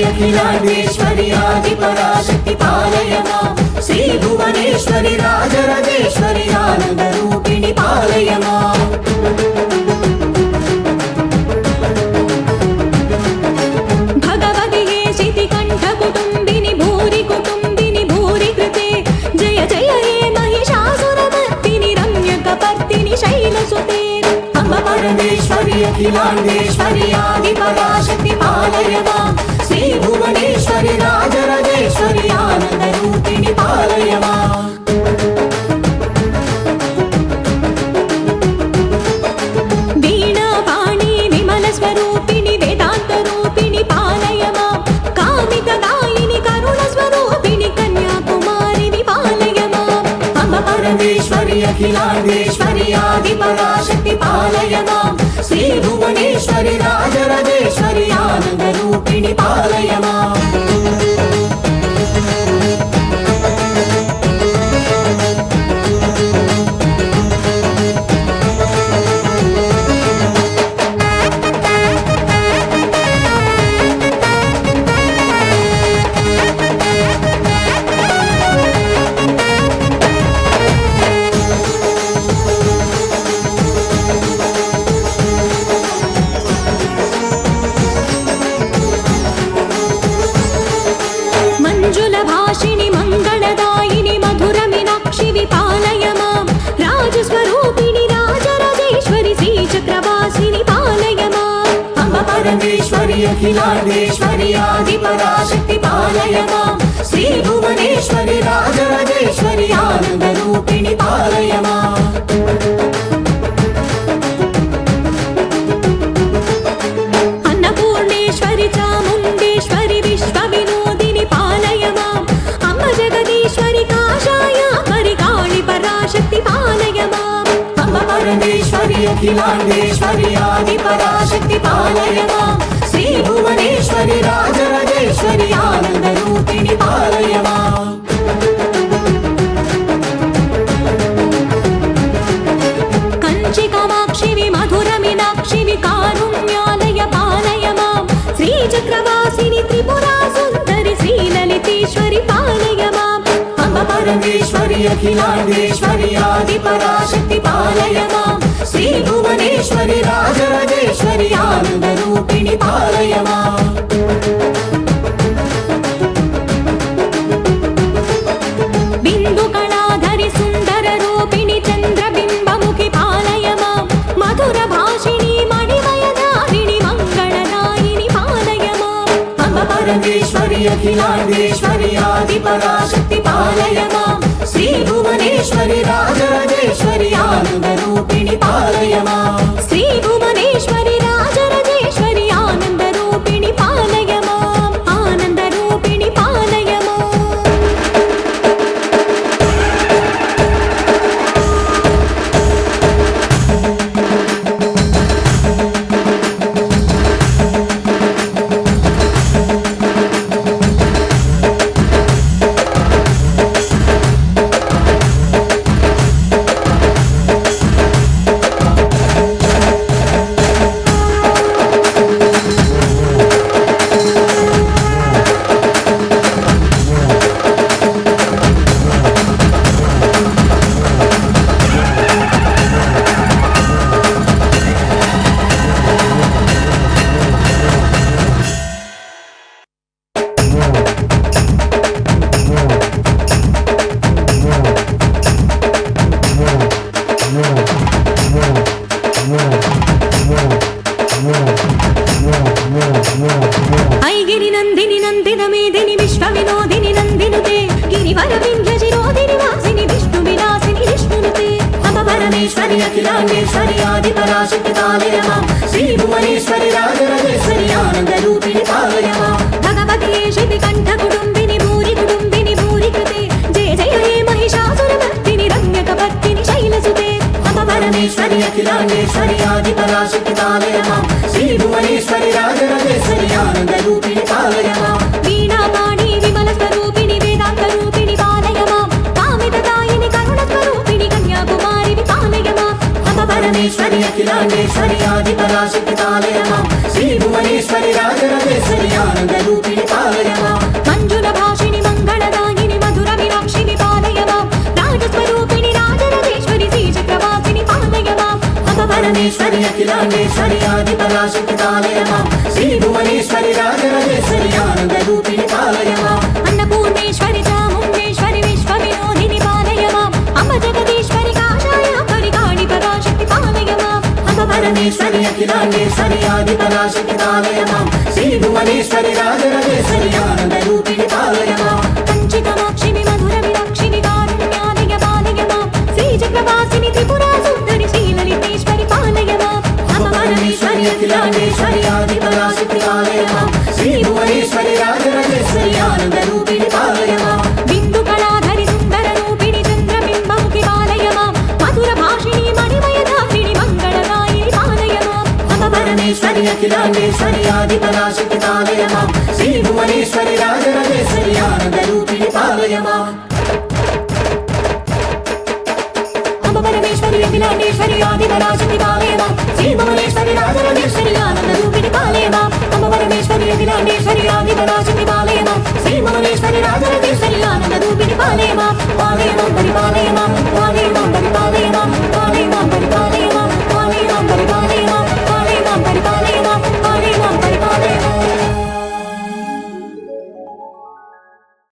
अखिलांडेश्वरी आदिपराशक्ति पालय मां श्री भुवनेश्वरी राजराजेश्वरी आनंद रूपिणी पालय मां भगवति हे शितिकंठ कुटुंबिनी भूरि कृते जय जय हे महिषासुरमर्दिनि रम्यकपर्दिनि शैलसुते अम्ब परमेश्वरी अखिलांडेश्वरी आदिपराशक्ति पालय मां श्री भुवनेश्वरी राजराजेश्वरी आनंद रूपिणी पालय मां वीणा वाणी विमल स्वरूपिणी वेदांत रूपिणी पालय मां कामिक दायिनी करुण स्वरूपिणी कन्याकुमारी पालय मां अम्ब परमेश्वरी अखिलांडेश्वरी आदिपराशक्ति पालय मां श्री भुवनेश्वरी राजराजेश्वरी आनंद रूपिणी पालय मां भाषिणी मंगलदायिनी मधुर मीनाक्षी विपालय मां राजस्वरूपिणी राजराजेश्वरी श्रीचक्रवासिनी पालय मां अम्ब परमेश्वरी अखिलांडेश्वरी आदिपराशक्ति पालय मां श्री भुवनेश्वरी राजराजेश्वरी आनंद रूपिणी पालय मां अन्नपूर्णेश्वरी चामुंडेश्वरी विश्वविनोदिनी पालय मां अम्ब जगदीश्वरी काशायाम्बरी काली पराशक्ति पालय मां अम्ब परमेश्वरी अखिलांडेश्वरी आदिपराशक्ति पालय मां श्री भुवनेश्वरी राजराजेश्वरी आनंद रूपिणी पालय मां कंची कामाक्षी विमधुर मीनाक्षी विकारुण्यालय पालय मां श्रीचक्रवासिनी त्रिपुरा सुंदरी श्रीललितेश्वरी पालय मां अम्ब परमेश्वरी अखिलांडेश्वरी आदिपराशक्ति पालय मां श्री भुवनेश्वरी राजराजेश्वरी आनंद रूपिणी पालय मां बिंदु कलाधरि सुंदर रूपिणी चंद्रबिंबमुखी पालय मां मधुर भाषिणी मणिमयधारिणी मंगलदायिनी पालय मां अम्ब परमेश्वरी अखिलांडेश्वरी आदिपराशक्ति पालय मां श्री भुवनेश्वरी राजराजेश्वरी आनंद रूपिणी पालय मां श्री भुवनेश्वरी राजराजेश्वरी आनंद रूपिणी पालय मां आनंद रूपिणी पालय मां ऐगिरि नंदिनि नंदित मेदिनि विश्वविनोदिनि नंदिनुते गिरिवर विंध्यशिरोधिनि वासिनि विष्णु विलासिनि विष्णुनुते अम्ब परमेश्वरी अखिलांडेश्वरी आदिपराशक्ति पालय मां श्री भुवनेश्वरी राजराजेश्वरी आनंद रूपिणी पालय मां भगवति हे शितिकंठ कुटुंबिनि भूरि कृते ఆది పరాశక్తి పాలయ మాం శ్రీ భువనేశ్వరి రాజరాజేశ్వరి ఆనంద రూపిణి పాలయ మాం మంజుల భాషిణి మంగళదాయిని మధుర మీనాక్షిని పాలయ మాం రాజస్వరూపిణి రాజరాజేశ్వరి శ్రీచక్రవాసిని పాలయ మాం అమ్మ పరమేశ్వరి అఖిలాండేశ్వరి ఆది పరాశక్తి పాలయ మాం శ్రీ భువనేశ్వరి రాజరాజేశ్వరి ఆనంద రూపిణి పాలయ మాం అన్నపూర్ణేశ్వరి చాముండేశ్వరి విశ్వ వినోదిని పాలయ మాం అమ్మ జగదీశ్వరి కాషాయాపరి కాళి పరాశక్తి పాలయ మాం అమ్మ పరమేశ్వరి అఖిలాండేశ్వరి ఆది పరాశక్తి పాలయ మాం శ్రీ భువనేశ్వరి రాజరాజేశ్వరి ఆనంద రూపిణి పాలయ మాం కంచి కామాక్షిని మధుర మీనాక్షిని కారుణ్యాలయ పాలయ మాం శ్రీచక్రవాసిని త్రిపురా సుందరి శ్రీలలితేశ్వరి పాలయ మాం అమ్మ పరమేశ్వరి అఖిలాండేశ్వరి ఆది పరాశక్తి పాలయ మాం శ్రీ భువనేశ్వరి రాజరాజేశ్వరి ఆనంద రూపిణి పాలయ మాం బిందు కళాధరి సుందర రూపిణి చంద్రబింబముఖి పాలయ మాం మధుర భాషిణి మణిమయధారిణి మంగళదాయిని పాలయ మాం అమ్మ పరమేశ్వరి అఖిలాండేశ్వరి ఆది పరాశక్తి పాలయ మాం శ్రీ భువనేశ్వరి రాజరాజేశ్వరి ఆనంద రూపిణి పాలయ మాం అమ్మ పరమేశ్వరి అఖిలాండేశ్వరి ఆది పరాశక్తి పాలయ మాం శ్రీ భువనేశ్వరి రాజరాజేశ్వరి ఆనంద రూపిణి పాలయ మాం అమ్మ పరమేశ్వరి అఖిలాండేశ్వరి ఆది పరాశక్తి పాలయ మాం శ్రీ భువనేశ్వరి రాజరాజేశ్వరి ఆనంద రూపిణి పాలయ